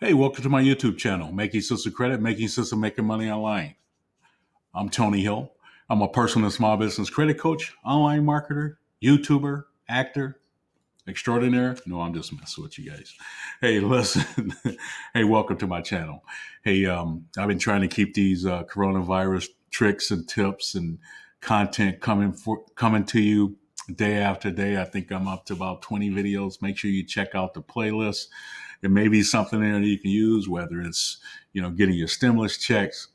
Hey, welcome to my YouTube channel, Making Sense of Credit, Making Sense of Making Money Online. I'm Tony Hill. I'm a personal and small business credit coach, online marketer, YouTuber, actor, extraordinaire. No, I'm just messing with you guys. Hey, listen. Hey, welcome to my channel. Hey, I've been trying to keep these coronavirus tricks and tips and content coming to you day after day. I think I'm up to about 20 videos. Make sure you check out the playlist. There may be something there that you can use, whether it's, getting your stimulus checks,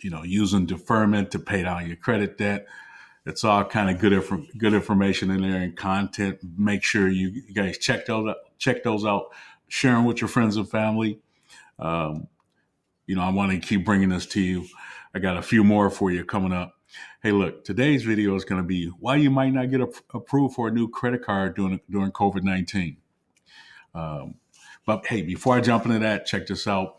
using deferment to pay down your credit debt. It's all kind of good information in there and content. Make sure you guys check those out, share them with your friends and family. I want to keep bringing this to you. I got a few more for you coming up. Hey, look, today's video is going to be why you might not get approved for a new credit card during COVID-19. But hey, before I jump into that, check this out.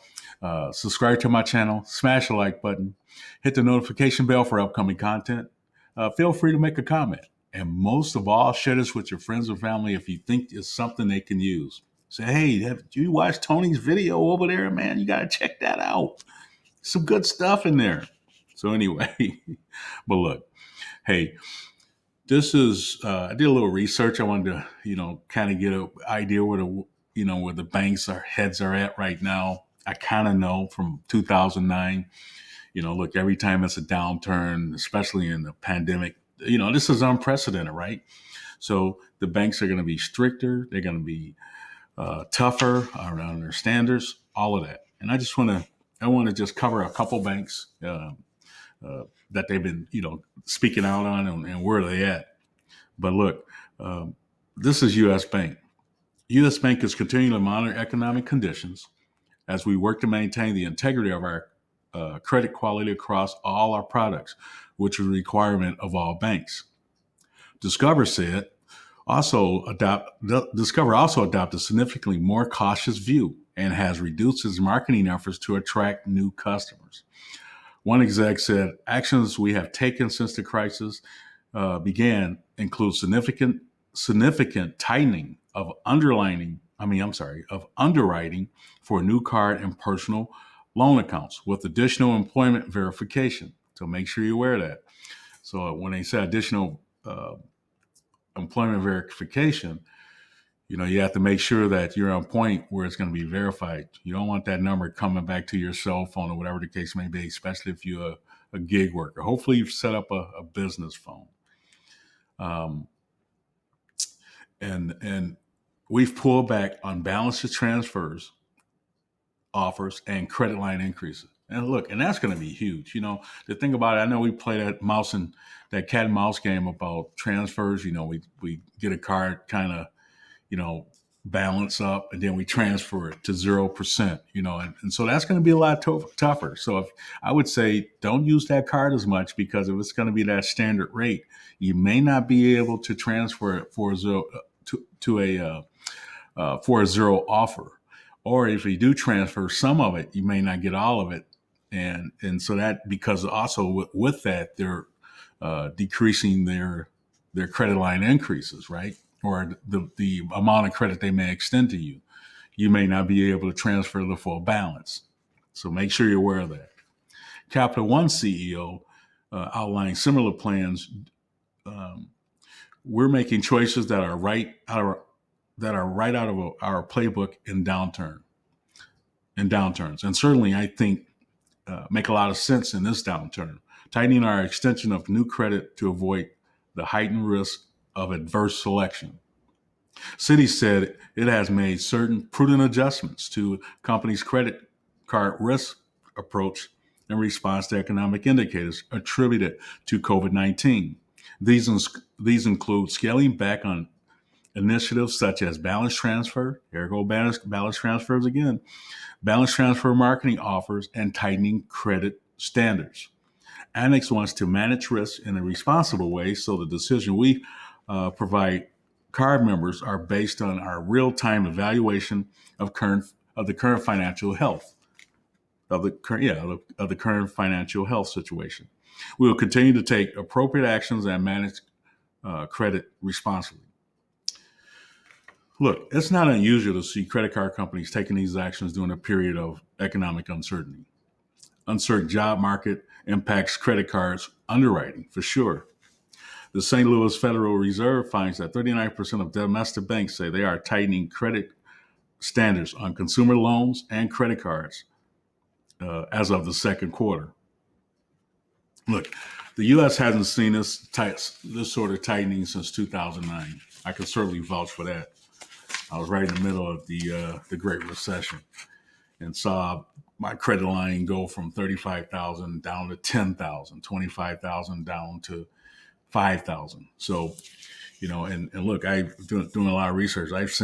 Subscribe to my channel, smash the like button, hit the notification bell for upcoming content. Feel free to make a comment. And most of all, share this with your friends or family if you think it's something they can use. Say, hey, have you watched Tony's video over there? Man, you got to check that out. Some good stuff in there. So anyway, but look, hey, this is, I did a little research. I wanted to, kind of get an idea where the banks' heads are at right now. I kind of know from 2009, look, every time it's a downturn, especially in the pandemic, this is unprecedented, right? So the banks are going to be stricter. They're going to be tougher around their standards, all of that. And I want to just cover a couple banks that they've been, speaking out on and where they at. But look, this is U.S. Bank. U.S. Bank is continuing to monitor economic conditions as we work to maintain the integrity of our credit quality across all our products, which is a requirement of all banks. Discover also adopted a significantly more cautious view and has reduced its marketing efforts to attract new customers. One exec said, actions we have taken since the crisis began include significant tightening of underwriting for new card and personal loan accounts with additional employment verification. So make sure you're aware of that. So when they say additional employment verification, you have to make sure that you're on point where it's going to be verified. You don't want that number coming back to your cell phone or whatever the case may be, especially if you're a gig worker. Hopefully you've set up a business phone. And we've pulled back on balance transfers, offers, and credit line increases. And look, and that's going to be huge. The thing about it, I know we play that cat and mouse game about transfers. We get a card kind of, balance up, and then we transfer it to 0%, and so that's going to be a lot tougher. So if I would say, don't use that card as much, because if it's going to be that standard rate, you may not be able to transfer it for a zero offer. Or if you do transfer some of it, you may not get all of it. And so that, because also with that, they're decreasing their credit line increases, right? Or the amount of credit they may extend to you. You may not be able to transfer the full balance. So make sure you're aware of that. Capital One CEO outlined similar plans. We're making choices that are right out of our playbook in downturns. And certainly, I think, make a lot of sense in this downturn. Tightening our extension of new credit to avoid the heightened risk of adverse selection. Citi said it has made certain prudent adjustments to companies' credit card risk approach in response to economic indicators attributed to COVID-19. These include scaling back on initiatives such as balance transfer, balance transfers again, balance transfer marketing offers, and tightening credit standards. Annex wants to manage risk in a responsible way, so the decision we provide card members are based on our real-time evaluation of the current financial health situation. We will continue to take appropriate actions and manage credit responsibly. Look, it's not unusual to see credit card companies taking these actions during a period of economic uncertainty. Uncertain job market impacts credit cards underwriting for sure. The St. Louis Federal Reserve finds that 39% of domestic banks say they are tightening credit standards on consumer loans and credit cards as of the second quarter. Look, the U.S. hasn't seen this sort of tightening since 2009. I can certainly vouch for that. I was right in the middle of the Great Recession and saw my credit line go from 35,000 down to 10,000, 25,000 down to 5,000. So, and look, doing a lot of research. I was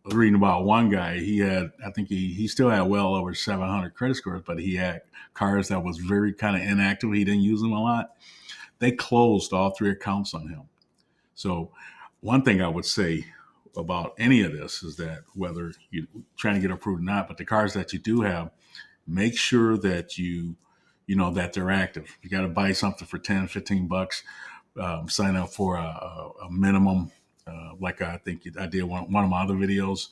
reading about one guy. I think he still had well over 700 credit scores, but he had cards that was very kind of inactive. He didn't use them a lot. They closed all three accounts on him. So one thing I would say about any of this is that whether you're trying to get approved or not, but the cards that you do have, make sure that that they're active. You got to buy something for 10, 15 bucks, sign up for a minimum. Like I think I did one of my other videos,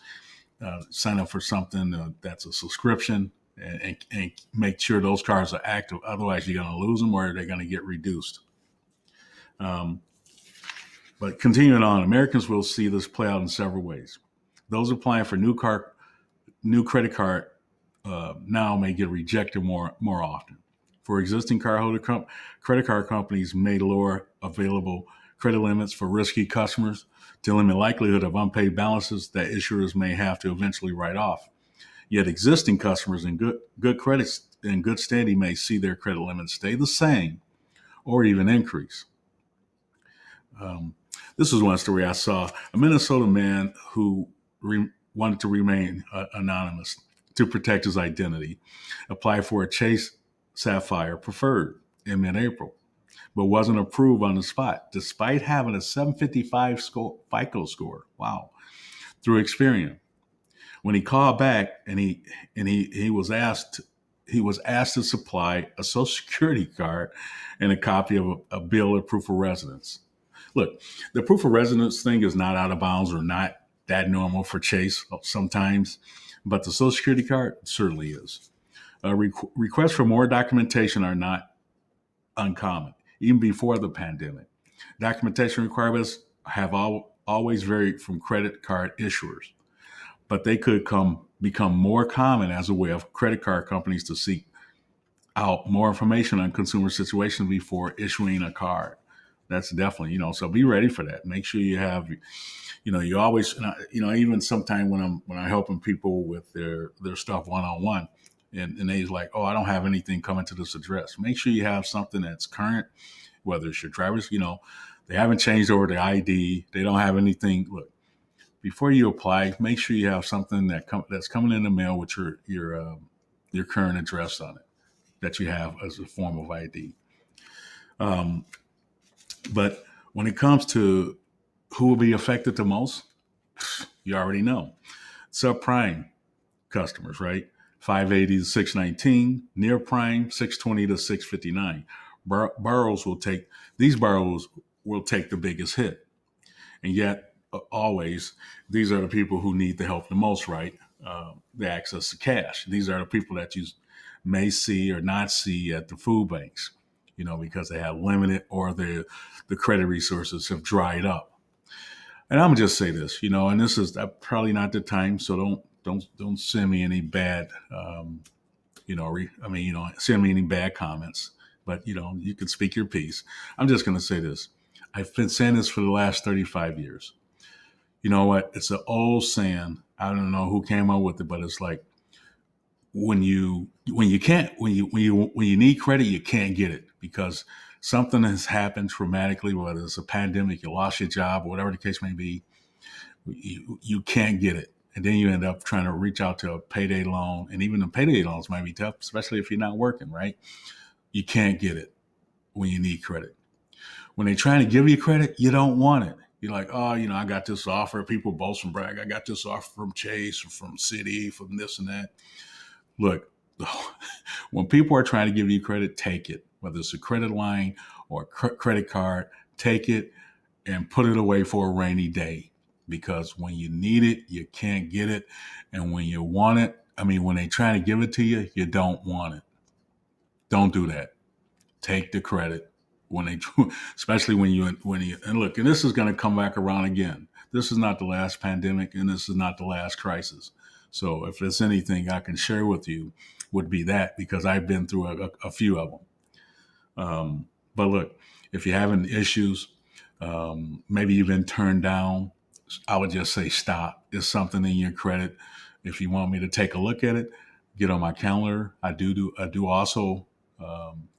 sign up for something that's a subscription and make sure those cards are active. Otherwise, you're going to lose them or they're going to get reduced. But continuing on, Americans will see this play out in several ways. Those applying for new credit card now may get rejected more often. For existing credit card companies may lower available credit limits for risky customers to limit likelihood of unpaid balances that issuers may have to eventually write off. Yet existing customers in good credit and good standing may see their credit limits stay the same or even increase. This was one story I saw. A Minnesota man who wanted to remain anonymous to protect his identity applied for a Chase Sapphire Preferred in mid-April, but wasn't approved on the spot, despite having a 755 FICO score. Wow. Through Experian. When he called back and he was asked to supply a Social Security card and a copy of a bill of proof of residence. Look, the proof of residence thing is not out of bounds or not that normal for Chase sometimes, but the Social Security card certainly is. Requests for more documentation are not uncommon, even before the pandemic. Documentation requirements have always varied from credit card issuers, but they could become more common as a way of credit card companies to seek out more information on consumer situations before issuing a card. That's definitely, so be ready for that. Make sure you have, you always, even sometime when I'm helping people with their stuff one-on-one and they's like, oh, I don't have anything coming to this address. Make sure you have something that's current, whether it's your driver's, they haven't changed over the ID. They don't have anything. Look, before you apply, make sure you have something that's coming in the mail with your current address on it that you have as a form of ID. But when it comes to who will be affected the most, you already know. Subprime customers, right? 580 to 619, near prime 620 to 659. These borrowers will take the biggest hit. And yet, always, these are the people who need the help the most, right? The access to cash. These are the people that you may see or not see at the food banks, because they have limited or the credit resources have dried up. And I'm gonna just say this, and this is probably not the time, so don't send me any bad, send me any bad comments. But you can speak your piece. I'm just gonna say this. I've been saying this for the last 35 years. You know what? It's an old saying. I don't know who came up with it, but it's like when you need credit, you can't get it because something has happened traumatically, whether it's a pandemic, you lost your job, or whatever the case may be. You can't get it. And then you end up trying to reach out to a payday loan. And even the payday loans might be tough, especially if you're not working, right? You can't get it when you need credit. When they're trying to give you credit, you don't want it. You're like, oh, I got this offer. People boast and brag. I got this offer from Chase or from Citi, from this and that. Look, when people are trying to give you credit, take it. Whether it's a credit line or a credit card, take it and put it away for a rainy day. because when you need it, you can't get it. And when you want it, when they try to give it to you, you don't want it. Don't do that. Take the credit when they, especially when you, and look, and this is going to come back around again. This is not the last pandemic, and this is not the last crisis. So if there's anything I can share with you, would be that, because I've been through a few of them. But look, if you're having issues, maybe you've been turned down, I would just say stop. There's something in your credit. If you want me to take a look at it, get on my calendar. I do also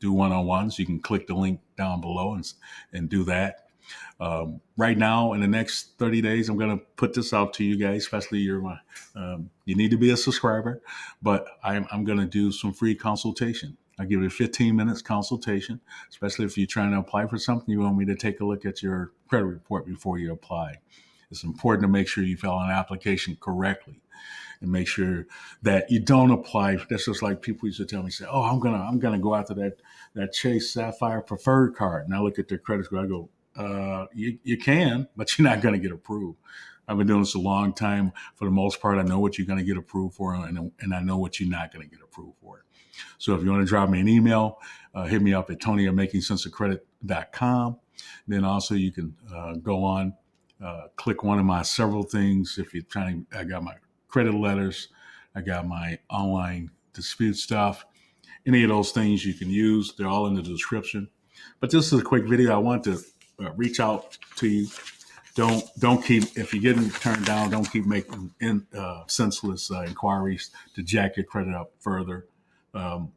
do one-on-ones. You can click the link down below and do that. Right now, in the next 30 days, I'm going to put this out to you guys, especially you need to be a subscriber, but I'm going to do some free consultation. I give you 15 minutes consultation, especially if you're trying to apply for something. You want me to take a look at your credit report before you apply. It's important to make sure you fill an application correctly and make sure that you don't apply. That's just like people used to tell me, say, "Oh, I'm gonna go after that Chase Sapphire Preferred card," and I look at their credit score. I go, you can, but you're not going to get approved. I've been doing this a long time. For the most part, I know what you're going to get approved for, and I know what you're not going to get approved for. So if you want to drop me an email, hit me up at tony@makingsenseofcredit.com. Then also you can go on, click one of my several things. If you're trying to, I got my credit letters, I got my online dispute stuff. Any of those things you can use. They're all in the description. But this is a quick video. I want to reach out to you. Don't keep, if you're getting turned down, don't keep making senseless inquiries to jack your credit up further. Call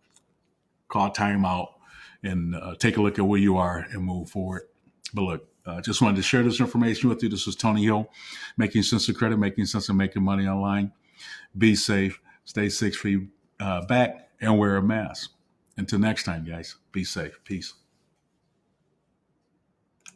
timeout and take a look at where you are and move forward. But look, just wanted to share this information with you. This is Tony Hill, Making Sense of Credit, making sense of making money online. Be safe, stay 6 feet back, and wear a mask. Until next time, guys, be safe. Peace.